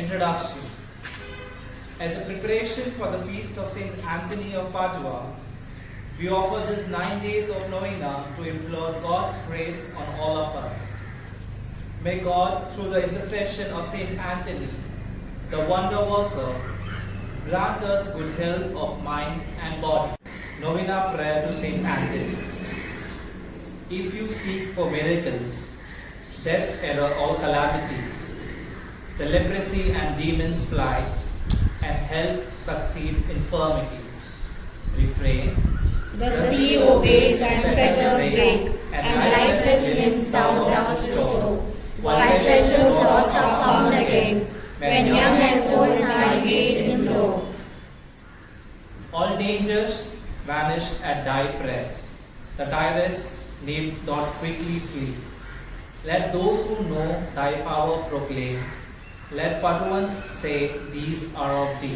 Introduction. As a preparation for the feast of Saint Anthony of Padua, we offer this 9 days of novena to implore God's grace on all of us. May God, through the intercession of Saint Anthony, the wonder worker, grant us good health of mind and body. Novena prayer to Saint Anthony. If you seek for miracles, death error all calamities, the leprosy and demons fly, and health succeed infirmities. Refrain. The sea obeys and fetters break, and lifeless limbs thou dost restore, while treasures lost are found again, when young and old thy aid implore. All dangers vanished at thy prayer. The tyrants need not quickly flee. Let those who know thy power proclaim. Let Paduans say, these are of thee.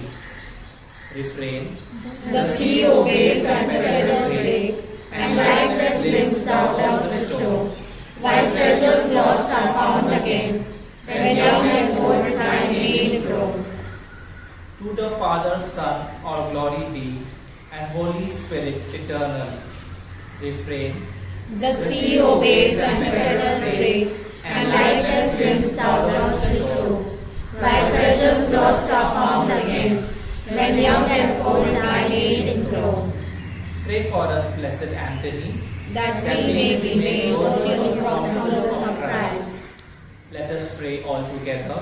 Refrain. The sea obeys and fetters break, and lifeless limbs thou dost restore, while treasures lost are found again, when young and old thy aid implore. To the Father, Son, all glory be, and Holy Spirit eternally. Refrain. The sea obeys and fetters break, and lifeless limbs thou dost restore, while treasures lost are found again, when young and old thy aid implore. Pray for us, Blessed Anthony, That we may be made worthy of the promises of Christ. Let us pray all together.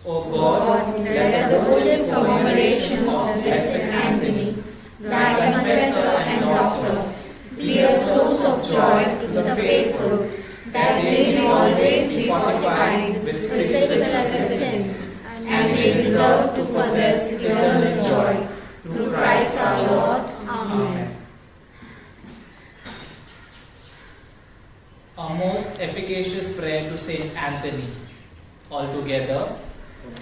O God, Let the votive commemoration of Blessed Anthony, thy confessor and doctor, be a source of joy to the faithful, that they may always be fortified with spiritual assistance, and may deserve to possess eternal joy. Through Christ our Lord. Amen. A most efficacious prayer to Saint Anthony. All together.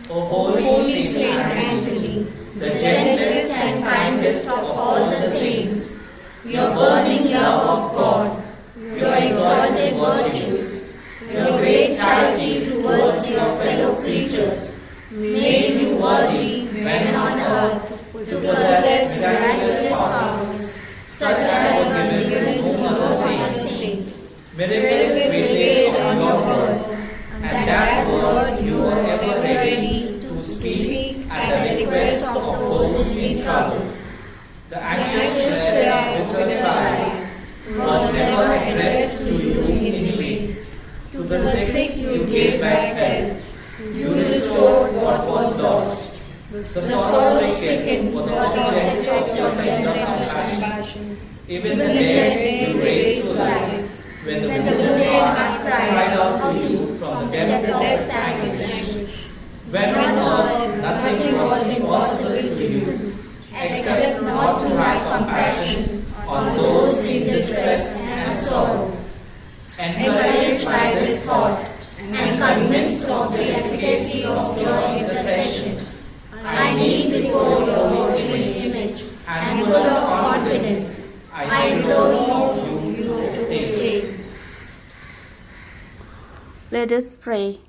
O Holy Saint Anthony, the gentlest and kindest of all the saints, your burning love of God, your exalted virtues, your great charity towards your fellow creatures, made you worthy when on earth to possess miraculous powers, such as are given to your saint. miracles waited on your word, and that word you were ever ready to speak at the request of those in trouble. The anxious prayer which was tried was never addressed to you in vain. To the sick you gave back health. You restored what was lost. The sorrow-stricken were the object of your tender compassion. Even the dead you raised to life. When the wounded heart cried out to you from the depth of its anguish. When on earth nothing was impossible to you, except not to have compassion on those in distress and sorrow. Encouraged by this thought, and convinced of the efficacy of your intercession, I kneel before your holy image, and full of confidence, I implore you to take. Let us pray.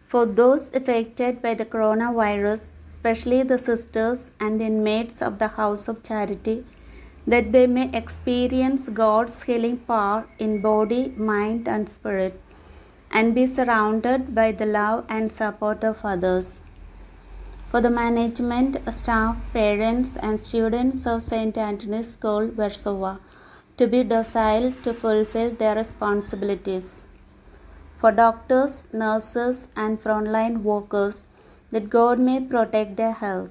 For those affected by the coronavirus, especially the sisters and inmates of the House of Charity, that they may experience God's healing power in body, mind, and spirit, and be surrounded by the love and support of others. For the management, staff, parents, and students of St. Anthony's School, Warsaw, to be docile to fulfill their responsibilities. For doctors, nurses, and frontline workers, that God may protect their health.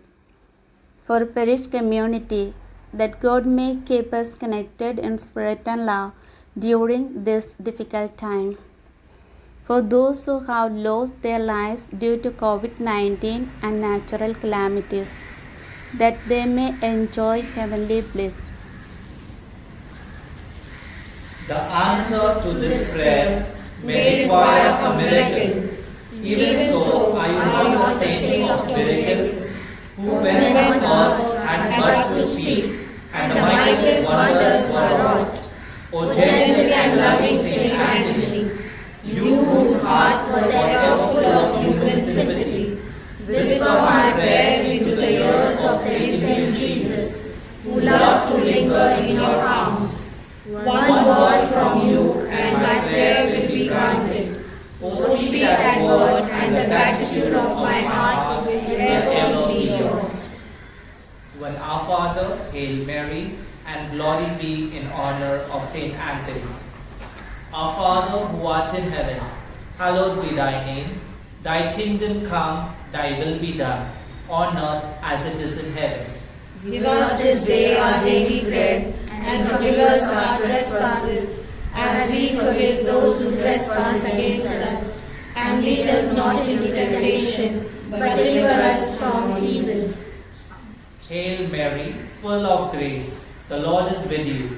For parish community, that God may keep us connected in spirit and love during this difficult time. For those who have lost their lives due to COVID-19 and natural calamities, that they may enjoy heavenly bliss. The answer to this prayer may require a miracle. Even so, are you not the saint of miracles, who when on earth had but to speak, and the mightiest wonders were wrought? O gentle and loving Saint Anthony, you whose heart was ever full of human sympathy, whisper Hail Mary, and glory be in honor of Saint Anthony. Our Father who art in heaven, hallowed be thy name. Thy kingdom come, thy will be done, on earth as it is in heaven. Give us this day our daily bread, and forgive us our trespasses, as we forgive those who trespass against us. And lead us not into temptation, but deliver us from evil. Hail Mary, full of grace, the Lord is with you.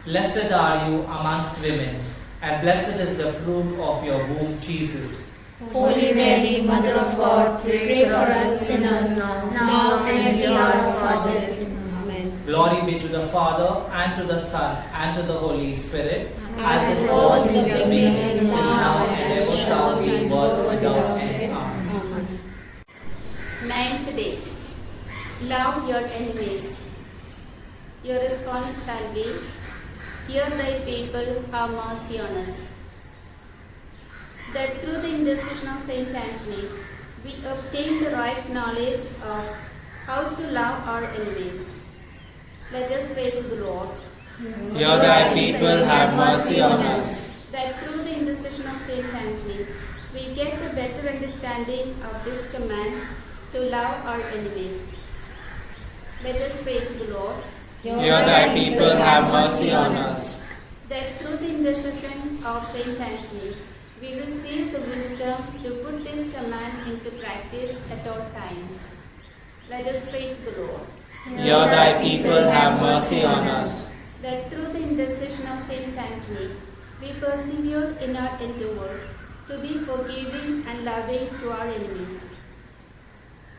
Blessed are you amongst women, and blessed is the fruit of your womb, Jesus. Holy Mary, Mother of God, pray for us sinners, now and at the hour of our death. Amen. Glory be to the Father, and to the Son, and to the Holy Spirit, As it was in the beginning, is now, and ever shall be, world without end. Amen. Ninth day. Love your enemies. Your response shall be, Hear thy people, have mercy on us. That through the intercession of Saint Anthony, we obtain the right knowledge of how to love our enemies. Let us pray to the Lord. Hear thy people, have mercy on us. That through the intercession of Saint Anthony, we get a better understanding of this command to love our enemies. Let us pray to the Lord. Hear thy people, have mercy on us. That through the intercession of Saint Anthony, we receive the wisdom to put this command into practice at all times. Let us pray to the Lord. Hear thy people, have mercy on us. That through the intercession of Saint Anthony, we persevere in our endeavor to be forgiving and loving to our enemies.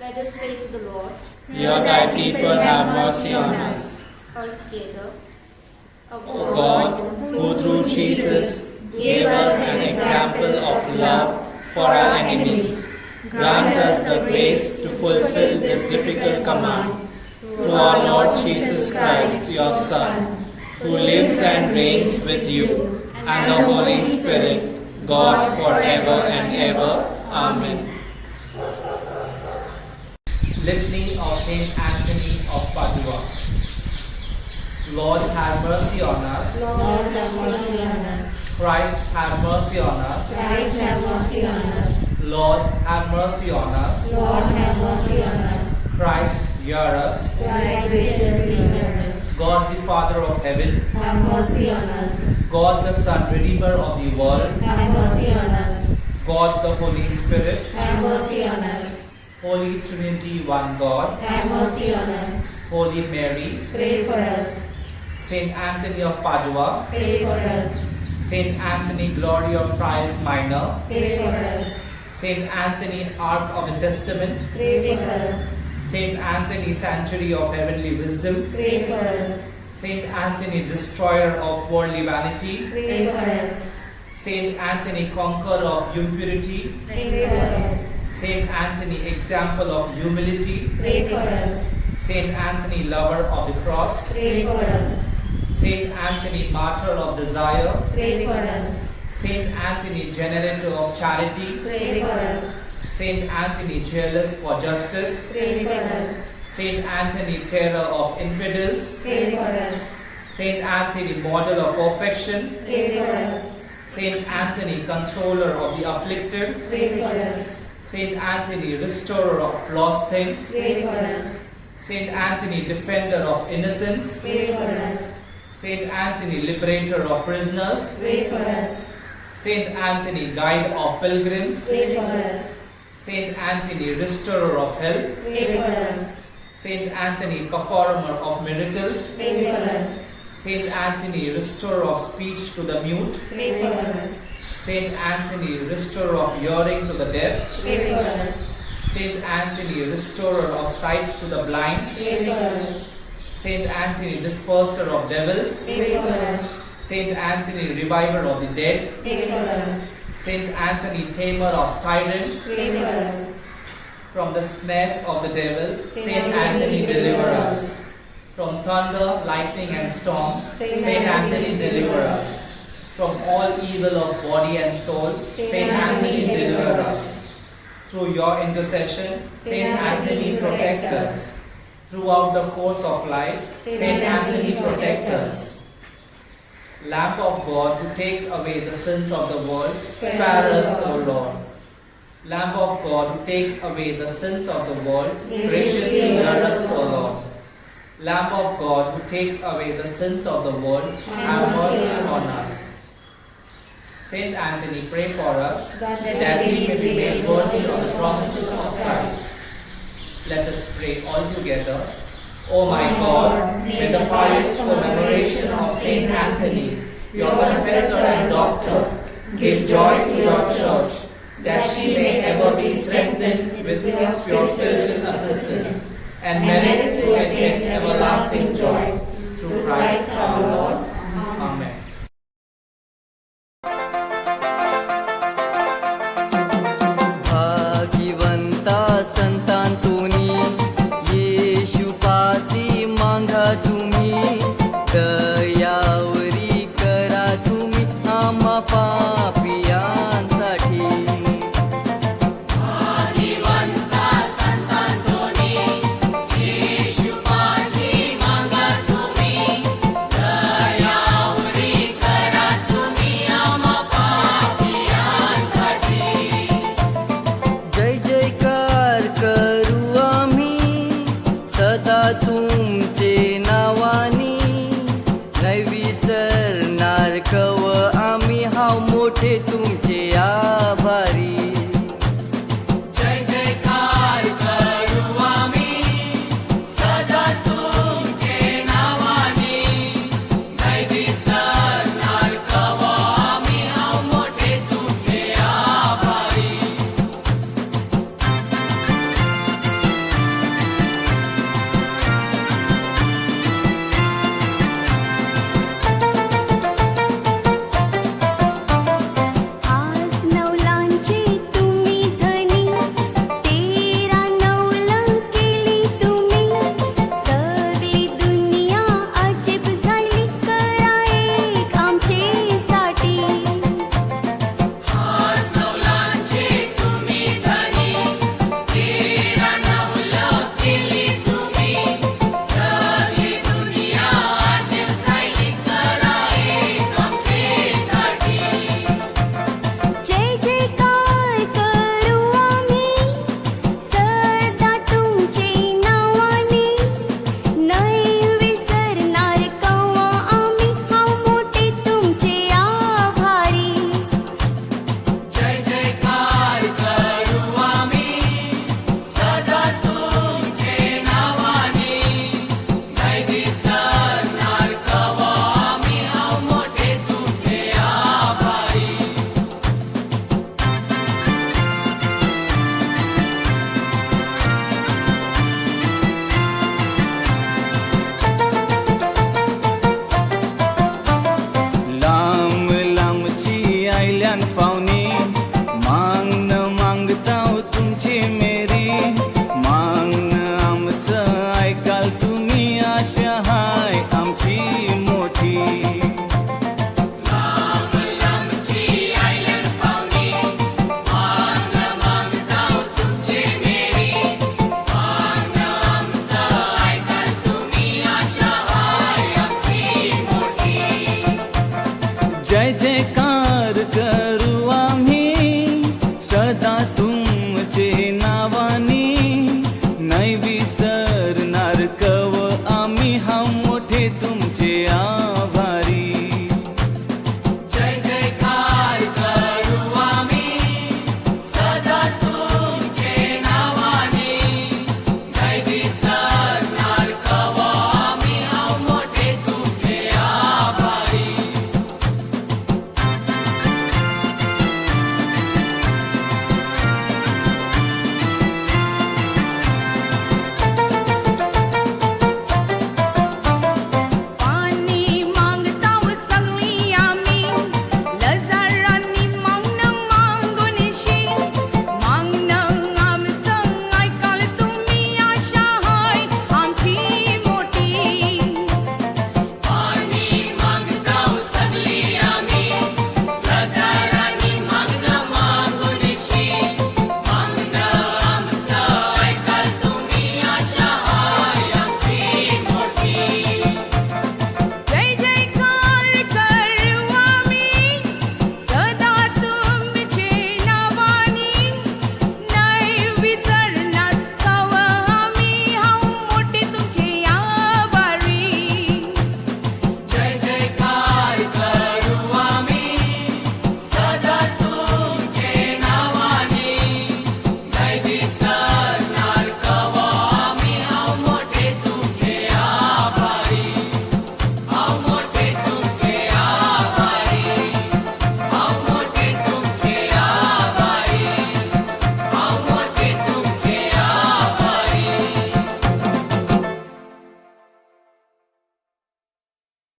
Let us pray to the Lord. Hear thy people, have mercy on us. All together. O God, who through Jesus gave us an example of love for our enemies, grant us the grace to fulfill this difficult command. Through our Lord Jesus Christ, your Son, who lives and reigns with you and the Holy Spirit, God forever and ever. Amen. Litany of Saint Anthony of Padua. Lord, have mercy on us. Lord, have mercy on us. Christ, have mercy on us. Christ, have mercy on us. Lord, have mercy on us. Lord, have mercy on us. Christ, hear us. Christ, graciously hear us. God, the Father of heaven, Have mercy on us. God, the Son, Redeemer of the world, Have mercy on us. God, the Holy Spirit, Have mercy on us. Holy Trinity, one God, Have mercy on us. Holy Mary, Pray for us. Saint Anthony of Padua, Pray for us. Saint Anthony, Glory of Friars Minor, Pray for us. Saint Anthony, Ark of the Testament, Pray for us. Saint Anthony, Sanctuary of Heavenly Wisdom, Pray for us. Saint Anthony, Destroyer of Worldly Vanity, Pray for us. Saint Anthony, Conqueror of Impurity, Pray for us. Saint Anthony, Example of Humility, Pray for us. Saint Anthony, Lover of the Cross, Pray for us. Saint Anthony, Martyr of Desire, Pray for us. Saint Anthony, Generator of Charity, Pray for us. Saint Anthony, Jealous for Justice, Pray for us. Saint Anthony, Terror of Infidels, Pray for us. Saint Anthony, Model of Perfection, Pray for us. Saint Anthony, Consoler of the Afflicted, Pray for us. Saint Anthony, Restorer of Lost Things, Pray for us. Saint Anthony, Defender of Innocence, Pray for us. Saint Anthony, Liberator of Prisoners, Pray for us. Saint Anthony, Guide of Pilgrims, Pray for us. Saint Anthony, Restorer of Health, Pray for us. Saint Anthony, Performer of Miracles, Pray for us. Saint Anthony, Restorer of Speech to the Mute, Pray for us. Saint Anthony, Restorer of Hearing to the Deaf, Pray for us. Saint Anthony, Restorer of Sight to the Blind, Pray for us. Saint Anthony, Disperser of Devils, Pray for us. Saint Anthony, Reviver of the Dead, Pray for us. Saint Anthony, Tamer of Tyrants, Pray for us. from the snares of the devil, Saint Saint Anthony, deliver us. From thunder, lightning and storms, Saint Anthony, deliver us. From all evil of body and soul, Saint Anthony, deliver us. Through your intercession, Saint Anthony, protect us. Throughout the course of life, Saint Anthony protect us. Lamb of God, who takes away the sins of the world, spare us, O Lord. Lamb of God, who takes away the sins of the world, graciously hear us, O Lord. Lamb of God, who takes away the sins of the world, have mercy on us. Saint Anthony, pray for us, that we may be made worthy of the promises of Christ. Let us pray all together. O my God, may the pious commemoration of Saint Anthony, your confessor and doctor, give joy to your church, that she may ever be strengthened with your spiritual assistance, and merit to attain everlasting joy. Through Christ our Lord. Amen. भाग्यवंता संतांतोनी येशूपासी मांगा तुम्ही दयावरी करा तुम्ही आम्हा पापियांसाठी जय जयकार करू आम्ही सदा तुमचे नावानी नाही विसरणार कव आम्ही हाव मोठे तुमचे आभारी जय जयकार करू आम्ही सदा तुमचे नावानी नाही विसरणार कव आम्ही हाव मोठे तुमचे आभारी आज नवलांची तुम्ही धनी, तेरा नवलं केली तुम्ही. सगळी दुनिया अजीब झाली, करा एक आमचेसाठी. जय जयकार करू आम्ही सदा तुमचे नावानी, नाही विसरणार कवा आम्ही हाव मोठे तुमचे आभारी. जय जयकार करू आम्ही सदा तुमचे नावानी नाही विसरणार कवा आम्ही हाव मोठे तुमचे आभारी लांब लांबची आयल्यान पावनी मागणं मागताव तुमची मेरी मागणं आमचं ऐकाल तुम्ही आशा हाय आमची मोठी लांब लांबची आयल्यान पावनी मागणं मागताव तुमची मेरी मागणं आमचं ऐकाल तुम्ही आशा हाय आमची मोठी जय जयकार